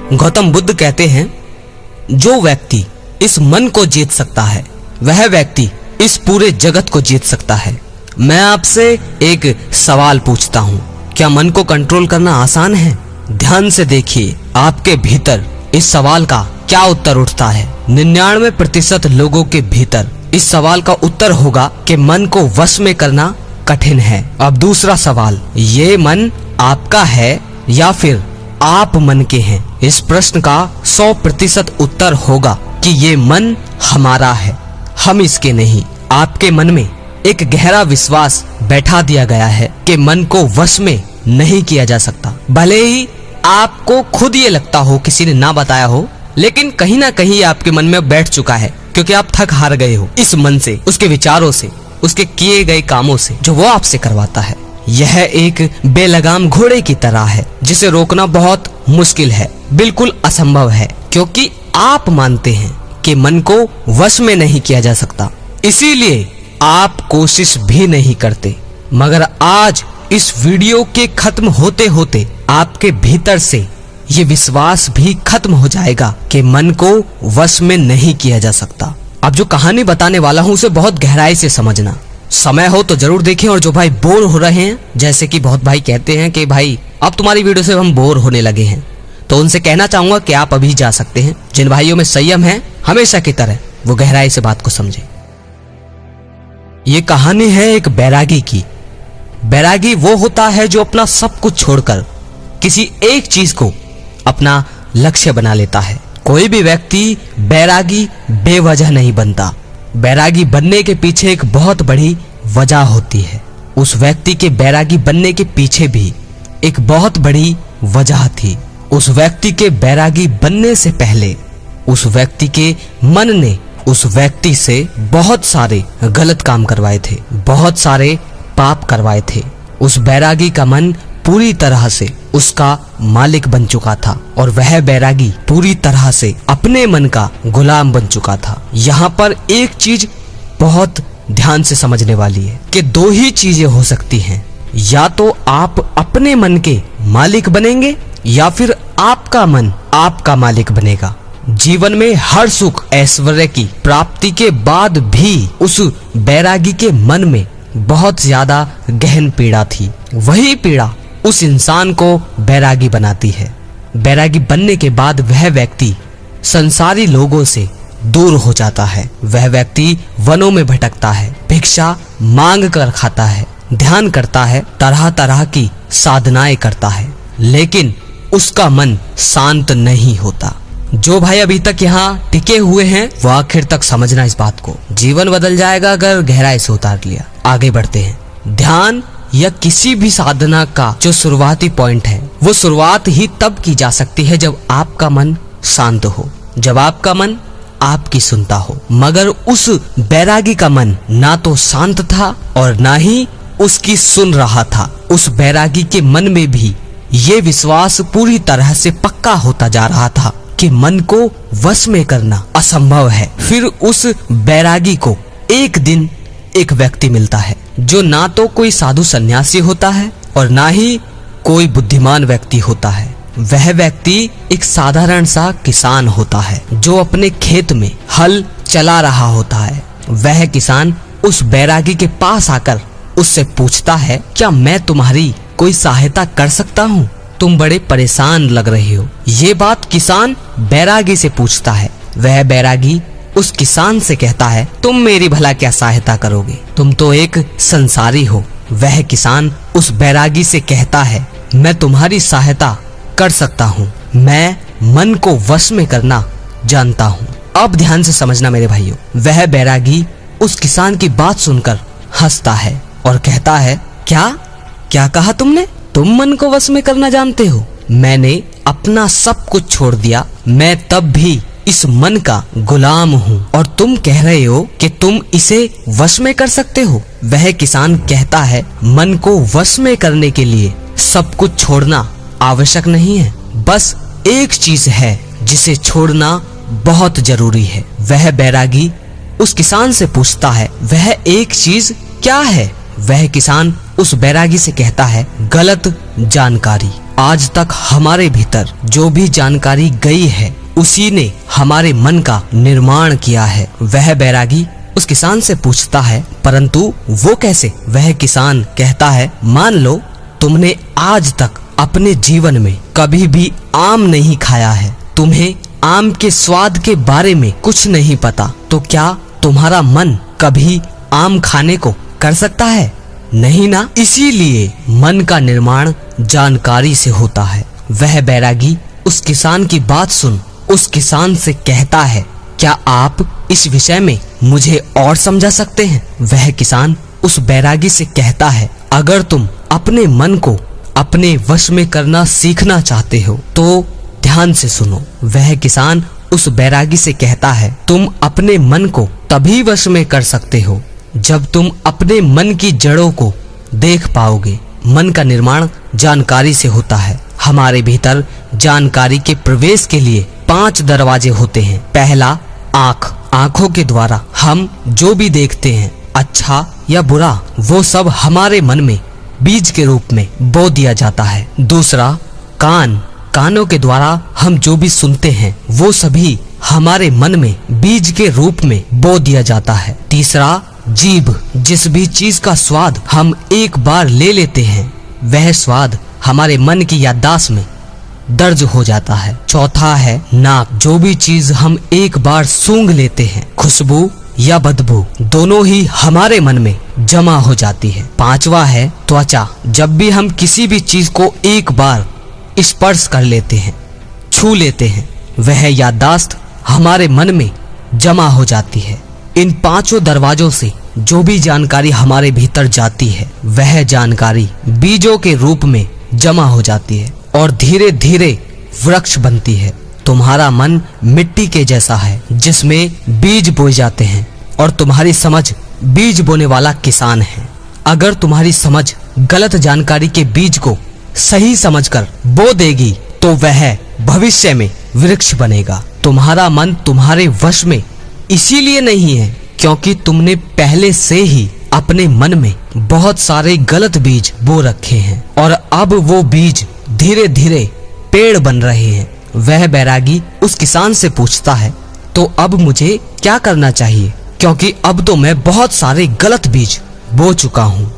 गौतम बुद्ध कहते हैं, जो व्यक्ति इस मन को जीत सकता है वह व्यक्ति इस पूरे जगत को जीत सकता है। मैं आपसे एक सवाल पूछता हूँ, क्या मन को कंट्रोल करना आसान है? ध्यान से देखिए आपके भीतर इस सवाल का क्या उत्तर उठता है। 99% लोगों के भीतर इस सवाल का उत्तर होगा कि मन को वश में करना कठिन है। अब दूसरा सवाल, ये मन आपका है या फिर आप मन के हैं? इस प्रश्न का 100% उत्तर होगा कि ये मन हमारा है, हम इसके नहीं। आपके मन में एक गहरा विश्वास बैठा दिया गया है कि मन को वश में नहीं किया जा सकता। भले ही आपको खुद ये लगता हो, किसी ने ना बताया हो, लेकिन कहीं ना कहीं आपके मन में बैठ चुका है, क्योंकि आप थक हार गए हो इस मन से, उसके विचारों से, उसके किए गए कामों से जो वो आपसे करवाता है। यह एक बेलगाम घोड़े की तरह है जिसे रोकना बहुत मुश्किल है, बिल्कुल असंभव है, क्योंकि आप मानते हैं कि मन को वश में नहीं किया जा सकता, इसीलिए आप कोशिश भी नहीं करते। मगर आज इस वीडियो के खत्म होते होते आपके भीतर से ये विश्वास भी खत्म हो जाएगा कि मन को वश में नहीं किया जा सकता। अब जो कहानी बताने वाला हूँ उसे बहुत गहराई से समझना, समय हो तो जरूर देखें। और जो भाई बोर हो रहे हैं, जैसे कि बहुत भाई कहते हैं कि भाई अब तुम्हारी वीडियो से हम बोर होने लगे हैं, तो उनसे कहना चाहूंगा कि आप अभी जा सकते हैं। जिन भाइयों में संयम है हमेशा की तरह वो गहराई से बात को समझे। ये कहानी है एक बैरागी की। बैरागी वो होता है जो अपना सब कुछ छोड़कर किसी एक चीज को अपना लक्ष्य बना लेता है। कोई भी व्यक्ति बैरागी बेवजह नहीं बनता। बैरागी बनने के पीछे एक बहुत बड़ी वजह होती है। उस व्यक्ति के बैरागी बनने के पीछे भी एक बहुत बड़ी वजह थी। उस व्यक्ति के बैरागी बनने से पहले उस व्यक्ति के मन ने उस व्यक्ति से बहुत सारे गलत काम करवाए थे, बहुत सारे पाप करवाए थे। उस बैरागी का मन पूरी तरह से उसका मालिक बन चुका था और वह बैरागी पूरी तरह से अपने मन का गुलाम बन चुका था। यहाँ पर एक चीज बहुत ध्यान से समझने वाली है कि दो ही चीजें हो सकती हैं, या तो आप अपने मन के मालिक बनेंगे या फिर आपका मन आपका मालिक बनेगा। जीवन में हर सुख ऐश्वर्य की प्राप्ति के बाद भी उस बैरागी के मन में बहुत ज्यादा गहन पीड़ा थी। वही पीड़ा उस इंसान को बैरागी बनाती है। बैरागी बनने के बाद वह व्यक्ति संसारी लोगों से दूर हो जाता है। वह व्यक्ति वनों में भटकता है, भिक्षा मांग कर खाता है, ध्यान करता है, तरह तरह की साधनाएं करता है, लेकिन उसका मन शांत नहीं होता। जो भाई अभी तक यहाँ टिके हुए हैं वो आखिर तक समझना इस बात को। जीवन बदल जाएगा अगर गहराई से उतार लिया। आगे बढ़ते हैं। ध्यान या किसी भी साधना का जो शुरुआती पॉइंट है वो शुरुआत ही तब की जा सकती है जब आपका मन शांत हो, जब आपका मन आपकी सुनता हो। मगर उस बैरागी का मन ना तो शांत था और ना ही उसकी सुन रहा था। उस बैरागी के मन में भी ये विश्वास पूरी तरह से पक्का होता जा रहा था कि मन को वश में करना असंभव है। फिर उस बैरागी को एक दिन एक व्यक्ति मिलता है जो ना तो कोई साधु सन्यासी होता है और ना ही कोई बुद्धिमान व्यक्ति होता है। वह व्यक्ति एक साधारण सा किसान होता है जो अपने खेत में हल चला रहा होता है। वह किसान उस बैरागी के पास आकर उससे पूछता है, क्या मैं तुम्हारी कोई सहायता कर सकता हूँ? तुम बड़े परेशान लग रहे हो। ये बात किसान बैरागी से पूछता है। वह बैरागी उस किसान से कहता है, तुम मेरी भला क्या सहायता करोगे? तुम तो एक संसारी हो। वह किसान उस बैरागी से कहता है, मैं तुम्हारी सहायता कर सकता हूँ, मैं मन को वश में करना जानता हूँ। अब ध्यान से समझना मेरे भाइयों। वह बैरागी उस किसान की बात सुनकर हंसता है और कहता है, क्या कहा तुमने? तुम मन को वश में करना जानते हो? मैंने अपना सब कुछ छोड़ दिया, मैं तब भी इस मन का गुलाम हूँ और तुम कह रहे हो कि तुम इसे वश में कर सकते हो। वह किसान कहता है, मन को वश में करने के लिए सब कुछ छोड़ना आवश्यक नहीं है, बस एक चीज है जिसे छोड़ना बहुत जरूरी है। वह बैरागी उस किसान से पूछता है, वह एक चीज क्या है? वह किसान उस बैरागी से कहता है, गलत जानकारी। आज तक हमारे भीतर जो भी जानकारी गई है उसी ने हमारे मन का निर्माण किया है। वह बैरागी उस किसान से पूछता है, परंतु वो कैसे? वह किसान कहता है, मान लो तुमने आज तक अपने जीवन में कभी भी आम नहीं खाया है, तुम्हें आम के स्वाद के बारे में कुछ नहीं पता, तो क्या तुम्हारा मन कभी आम खाने को कर सकता है? नहीं ना। इसीलिए मन का निर्माण जानकारी से होता है। वह बैरागी उस किसान की बात सुन उस किसान से कहता है, क्या आप इस विषय में मुझे और समझा सकते हैं? वह किसान उस बैरागी से कहता है, अगर तुम अपने मन को अपने वश में करना सीखना चाहते हो तो ध्यान से सुनो। वह किसान उस बैरागी से कहता है, तुम अपने मन को तभी वश में कर सकते हो जब तुम अपने मन की जड़ों को देख पाओगे। मन का निर्माण जानकारी से होता है। हमारे भीतर जानकारी के प्रवेश के लिए 5 दरवाजे होते हैं। पहला, आँख। आँखों के द्वारा हम जो भी देखते हैं, अच्छा या बुरा, वो सब हमारे मन में बीज के रूप में बो दिया जाता है। दूसरा, कान। कानों के द्वारा हम जो भी सुनते हैं वो सभी हमारे मन में बीज के रूप में बो दिया जाता है। तीसरा, जीभ। जिस भी चीज का स्वाद हम एक बार ले लेते हैं वह स्वाद हमारे मन की याददाश्त में दर्ज हो जाता है। चौथा है नाक। जो भी चीज हम एक बार सूंघ लेते हैं, खुशबू या बदबू, दोनों ही हमारे मन में जमा हो जाती है। पांचवा है त्वचा। जब भी हम किसी भी चीज को एक बार स्पर्श कर लेते हैं, छू लेते हैं, वह याददाश्त हमारे मन में जमा हो जाती है। इन 5 दरवाजों से जो भी जानकारी हमारे भीतर जाती है वह जानकारी बीजों के रूप में जमा हो जाती है और धीरे धीरे वृक्ष बनती है। तुम्हारा मन मिट्टी के जैसा है जिसमें बीज बोए जाते हैं और तुम्हारी समझ बीज बोने वाला किसान है। अगर तुम्हारी समझ गलत जानकारी के बीज को सही समझकर बो देगी तो वह भविष्य में वृक्ष बनेगा। तुम्हारा मन तुम्हारे वश में इसीलिए नहीं है क्योंकि तुमने पहले से ही अपने मन में बहुत सारे गलत बीज बो रखे हैं और अब वो बीज धीरे धीरे पेड़ बन रहे हैं। वह बैरागी उस किसान से पूछता है, तो अब मुझे क्या करना चाहिए? क्योंकि अब तो मैं बहुत सारे गलत बीज बो चुका हूँ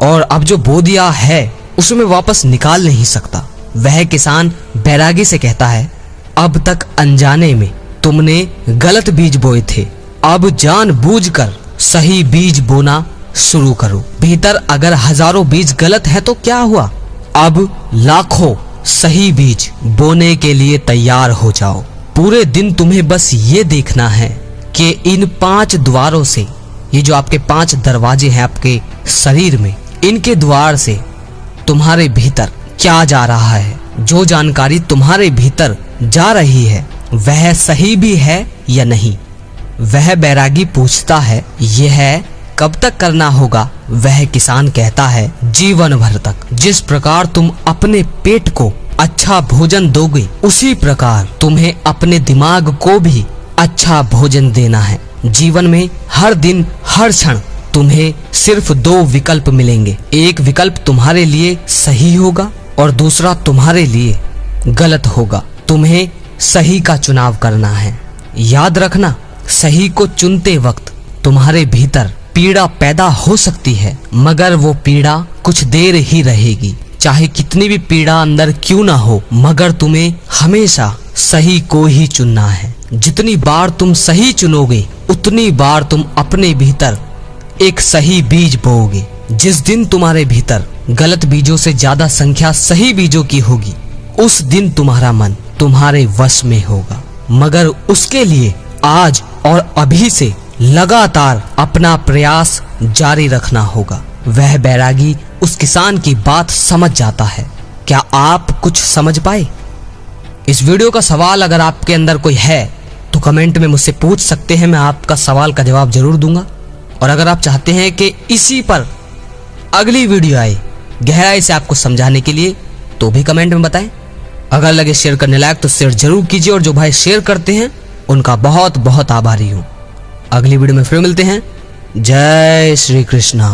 और अब जो बो दिया है उसे मैं वापस निकाल नहीं सकता। वह किसान बैरागी से कहता है, अब तक अनजाने में तुमने गलत बीज बोए थे, अब जानबूझकर सही बीज बोना शुरू करो। भीतर अगर हजारों बीज गलत है तो क्या हुआ? अब लाखों सही बीज बोने के लिए तैयार हो जाओ। पूरे दिन तुम्हें बस ये देखना है कि इन 5 द्वारों से, ये जो आपके 5 दरवाजे हैं आपके शरीर में, इनके द्वार से तुम्हारे भीतर क्या जा रहा है। जो जानकारी तुम्हारे भीतर जा रही है वह सही भी है या नहीं। वह बैरागी पूछता है, यह कब तक करना होगा? वह किसान कहता है, जीवन भर तक। जिस प्रकार तुम अपने पेट को अच्छा भोजन दोगे उसी प्रकार तुम्हें अपने दिमाग को भी अच्छा भोजन देना है। जीवन में हर दिन हर क्षण तुम्हें सिर्फ 2 विकल्प मिलेंगे। एक विकल्प तुम्हारे लिए सही होगा और दूसरा तुम्हारे लिए गलत होगा। तुम्हें सही का चुनाव करना है। याद रखना, सही को चुनते वक्त तुम्हारे भीतर पीड़ा पैदा हो सकती है मगर वो पीड़ा कुछ देर ही रहेगी। चाहे कितनी भी पीड़ा अंदर क्यों ना हो, मगर तुम्हें हमेशा सही को ही चुनना है। जितनी बार तुम सही चुनोगे उतनी बार तुम अपने भीतर एक सही बीज बोओगे। जिस दिन तुम्हारे भीतर गलत बीजों से ज्यादा संख्या सही बीजों की होगी उस दिन तुम्हारा मन तुम्हारे वश में होगा। मगर उसके लिए आज और अभी से लगातार अपना प्रयास जारी रखना होगा। वह बैरागी उस किसान की बात समझ जाता है। क्या आप कुछ समझ पाए? इस वीडियो का सवाल अगर आपके अंदर कोई है तो कमेंट में मुझसे पूछ सकते हैं, मैं आपका सवाल का जवाब जरूर दूंगा। और अगर आप चाहते हैं कि इसी पर अगली वीडियो आए गहराई से आपको समझाने के लिए तो भी कमेंट में बताएं। अगर लगे शेयर करने लायक तो शेयर जरूर कीजिए और जो भाई शेयर करते हैं उनका बहुत बहुत आभारी हूं। अगली वीडियो में फिर मिलते हैं। जय श्री कृष्णा।